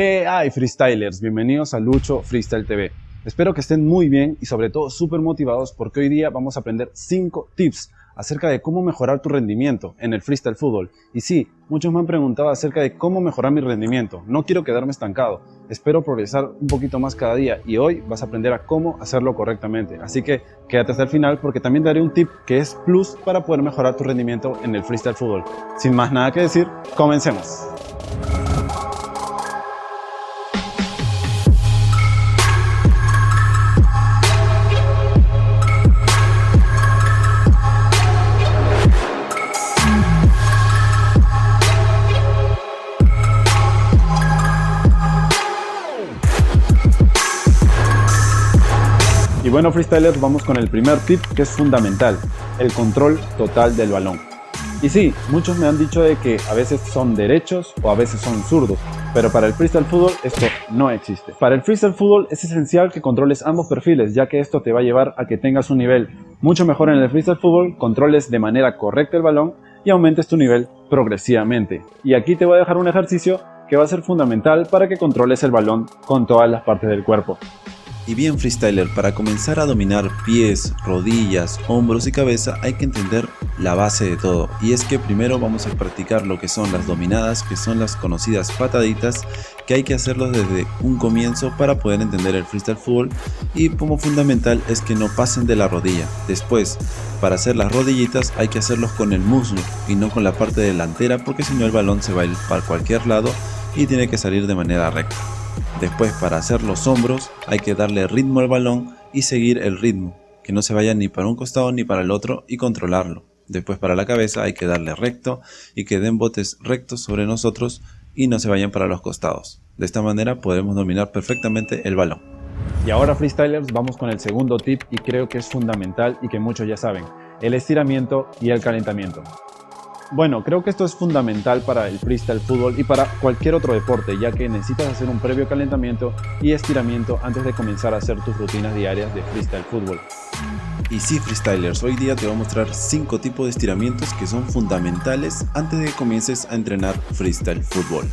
¿Qué hay, freestylers? Bienvenidos a Lucho Freestyle TV. Espero que estén muy bien y sobre todo súper motivados porque hoy día vamos a aprender 5 tips acerca de cómo mejorar tu rendimiento en el freestyle fútbol. Y sí, muchos me han preguntado acerca de cómo mejorar mi rendimiento. No quiero quedarme estancado, espero progresar un poquito más cada día y hoy vas a aprender a cómo hacerlo correctamente. Así que quédate hasta el final porque también te daré un tip que es plus para poder mejorar tu rendimiento en el freestyle fútbol. Sin más nada que decir, comencemos. Y bueno, freestylers, vamos con el primer tip que es fundamental, el control total del balón. Y sí, muchos me han dicho de que a veces son derechos o a veces son zurdos, pero para el freestyle fútbol esto no existe. Para el freestyle fútbol es esencial que controles ambos perfiles, ya que esto te va a llevar a que tengas un nivel mucho mejor en el freestyle fútbol, controles de manera correcta el balón y aumentes tu nivel progresivamente. Y aquí te voy a dejar un ejercicio que va a ser fundamental para que controles el balón con todas las partes del cuerpo. Y bien, freestyler, para comenzar a dominar pies, rodillas, hombros y cabeza hay que entender la base de todo, y es que primero vamos a practicar lo que son las dominadas, que son las conocidas pataditas, que hay que hacerlos desde un comienzo para poder entender el freestyle fútbol, y como fundamental es que no pasen de la rodilla. Después, para hacer las rodillitas hay que hacerlos con el muslo y no con la parte delantera, porque si no el balón se va a ir para cualquier lado y tiene que salir de manera recta. Después, para hacer los hombros hay que darle ritmo al balón y seguir el ritmo, que no se vaya ni para un costado ni para el otro y controlarlo. Después, para la cabeza hay que darle recto y que den botes rectos sobre nosotros y no se vayan para los costados. De esta manera podremos dominar perfectamente el balón. Y ahora, freestylers, vamos con el segundo tip y creo que es fundamental y que muchos ya saben, el estiramiento y el calentamiento. Bueno, creo que esto es fundamental para el freestyle fútbol y para cualquier otro deporte, ya que necesitas hacer un previo calentamiento y estiramiento antes de comenzar a hacer tus rutinas diarias de freestyle fútbol. Y sí, freestylers, hoy día te voy a mostrar 5 tipos de estiramientos que son fundamentales antes de que comiences a entrenar freestyle fútbol.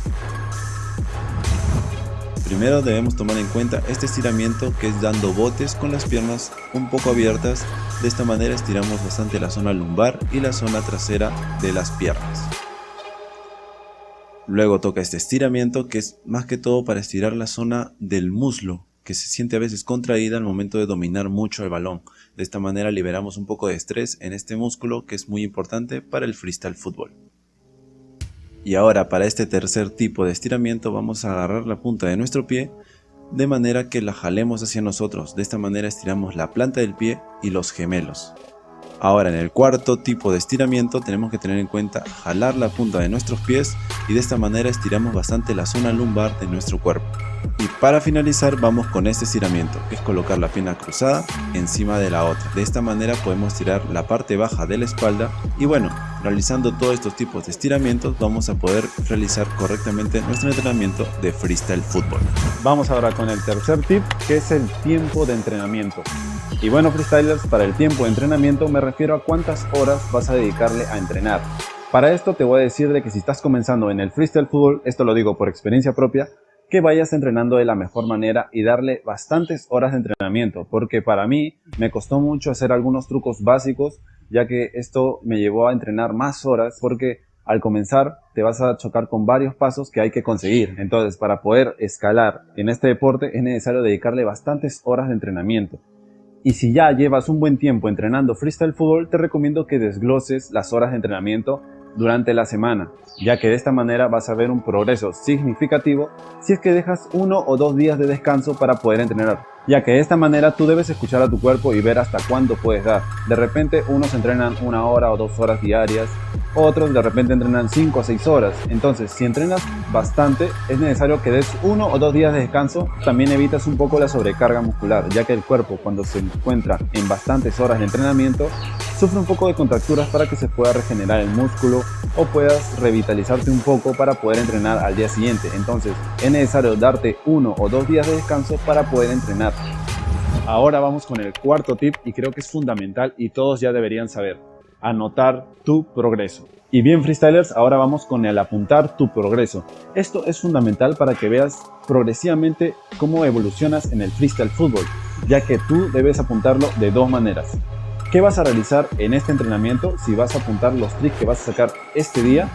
Primero debemos tomar en cuenta este estiramiento, que es dando botes con las piernas un poco abiertas. De esta manera estiramos bastante la zona lumbar y la zona trasera de las piernas. Luego toca este estiramiento, que es más que todo para estirar la zona del muslo, que se siente a veces contraída al momento de dominar mucho el balón. De esta manera liberamos un poco de estrés en este músculo, que es muy importante para el freestyle fútbol. Y ahora, para este tercer tipo de estiramiento vamos a agarrar la punta de nuestro pie de manera que la jalemos hacia nosotros. De esta manera estiramos la planta del pie y los gemelos. Ahora, en el cuarto tipo de estiramiento tenemos que tener en cuenta jalar la punta de nuestros pies y de esta manera estiramos bastante la zona lumbar de nuestro cuerpo. Y para finalizar vamos con este estiramiento, que es colocar la pierna cruzada encima de la otra. De esta manera podemos estirar la parte baja de la espalda y bueno, realizando todos estos tipos de estiramientos vamos a poder realizar correctamente nuestro entrenamiento de freestyle fútbol. Vamos ahora con el tercer tip, que es el tiempo de entrenamiento. Y bueno, freestylers, para el tiempo de entrenamiento me refiero a cuántas horas vas a dedicarle a entrenar. Para esto te voy a decir de que si estás comenzando en el freestyle fútbol, esto lo digo por experiencia propia, que vayas entrenando de la mejor manera y darle bastantes horas de entrenamiento, porque para mí me costó mucho hacer algunos trucos básicos, ya que esto me llevó a entrenar más horas, porque al comenzar te vas a chocar con varios pasos que hay que conseguir. Entonces, para poder escalar en este deporte es necesario dedicarle bastantes horas de entrenamiento. Y si ya llevas un buen tiempo entrenando freestyle fútbol, te recomiendo que desgloses las horas de entrenamiento durante la semana, ya que de esta manera vas a ver un progreso significativo si es que dejas 1 o 2 días de descanso para poder entrenar, ya que de esta manera tú debes escuchar a tu cuerpo y ver hasta cuándo puedes dar. De repente unos entrenan 1 hora o 2 horas diarias, otros de repente entrenan 5 o 6 horas. Entonces, si entrenas bastante, es necesario que des 1 o 2 días de descanso. También evitas un poco la sobrecarga muscular, ya que el cuerpo, cuando se encuentra en bastantes horas de entrenamiento, sufre un poco de contracturas para que se pueda regenerar el músculo o puedas revitalizarte un poco para poder entrenar al día siguiente. Entonces, es necesario darte 1 o 2 días de descanso para poder entrenar. Ahora vamos con el cuarto tip y creo que es fundamental y todos ya deberían saber. anotar tu progreso. Y bien freestylers, ahora vamos con el apuntar tu progreso. Esto es fundamental para que veas progresivamente cómo evolucionas en el freestyle fútbol, ya que tú debes apuntarlo de dos maneras. ¿Qué vas a realizar en este entrenamiento? Si vas a apuntar los tricks que vas a sacar este día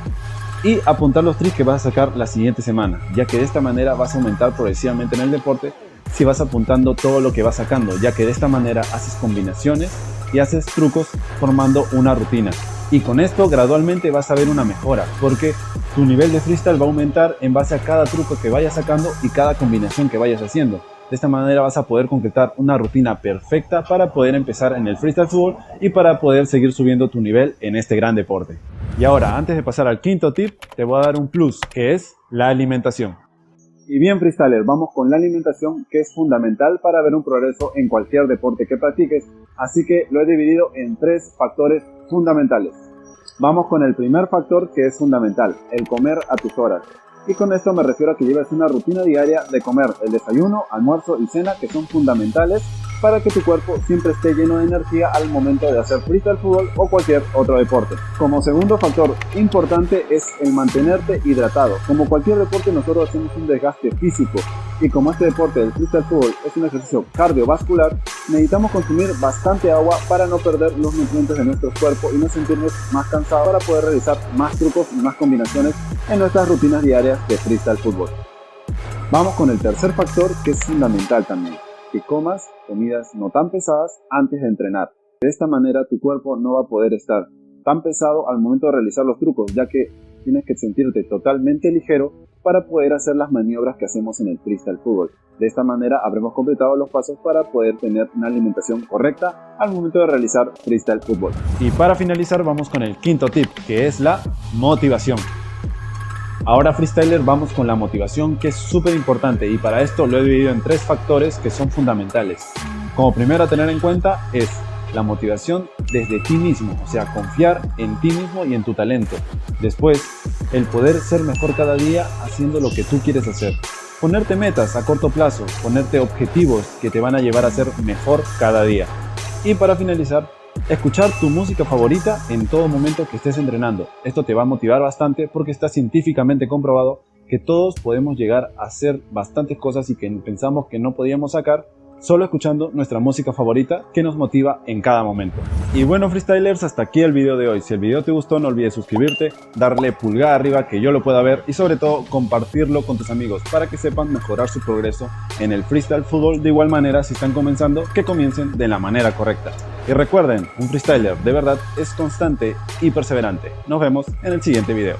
y apuntar los tricks que vas a sacar la siguiente semana, ya que de esta manera vas a aumentar progresivamente en el deporte si vas apuntando todo lo que vas sacando, ya que de esta manera haces combinaciones y haces trucos formando una rutina. Y con esto gradualmente vas a ver una mejora, porque tu nivel de freestyle va a aumentar en base a cada truco que vayas sacando y cada combinación que vayas haciendo. De esta manera vas a poder concretar una rutina perfecta para poder empezar en el freestyle fútbol y para poder seguir subiendo tu nivel en este gran deporte. Y ahora, antes de pasar al quinto tip, te voy a dar un plus, que es la alimentación. Y bien freestyler, vamos con la alimentación, que es fundamental para ver un progreso en cualquier deporte que practiques, así que lo he dividido en 3 factores fundamentales. Vamos con el primer factor, que es fundamental, el comer a tus horas. Y con esto me refiero a que lleves una rutina diaria de comer el desayuno, almuerzo y cena, que son fundamentales para que tu cuerpo siempre esté lleno de energía al momento de hacer freestyle fútbol o cualquier otro deporte. Como segundo factor importante es el mantenerte hidratado. Como cualquier deporte, nosotros hacemos un desgaste físico, y como este deporte del freestyle fútbol es un ejercicio cardiovascular, necesitamos consumir bastante agua para no perder los nutrientes de nuestro cuerpo y no sentirnos más cansados para poder realizar más trucos y más combinaciones en nuestras rutinas diarias de freestyle fútbol. Vamos con el tercer factor, que es fundamental también, que comas comidas no tan pesadas antes de entrenar. De esta manera tu cuerpo no va a poder estar tan pesado al momento de realizar los trucos, ya que tienes que sentirte totalmente ligero para poder hacer las maniobras que hacemos en el freestyle fútbol. De esta manera habremos completado los pasos para poder tener una alimentación correcta al momento de realizar freestyle fútbol. Y para finalizar vamos con el quinto tip, que es la motivación. Ahora freestyler, vamos con la motivación, que es súper importante, y para esto lo he dividido en 3 factores que son fundamentales. Como primero a tener en cuenta es la motivación desde ti mismo, o sea, confiar en ti mismo y en tu talento. Después, el poder ser mejor cada día haciendo lo que tú quieres hacer. Ponerte metas a corto plazo, ponerte objetivos que te van a llevar a ser mejor cada día. Y para finalizar, escuchar tu música favorita en todo momento que estés entrenando. Esto te va a motivar bastante porque está científicamente comprobado que todos podemos llegar a hacer bastantes cosas y que pensamos que no podíamos sacar solo escuchando nuestra música favorita, que nos motiva en cada momento. Y bueno freestylers, hasta aquí el video de hoy. Si el video te gustó, no olvides suscribirte, darle pulgar arriba que yo lo pueda ver y sobre todo compartirlo con tus amigos para que sepan mejorar su progreso en el freestyle fútbol. De igual manera, si están comenzando, que comiencen de la manera correcta. Y recuerden, un freestyler de verdad es constante y perseverante. Nos vemos en el siguiente video.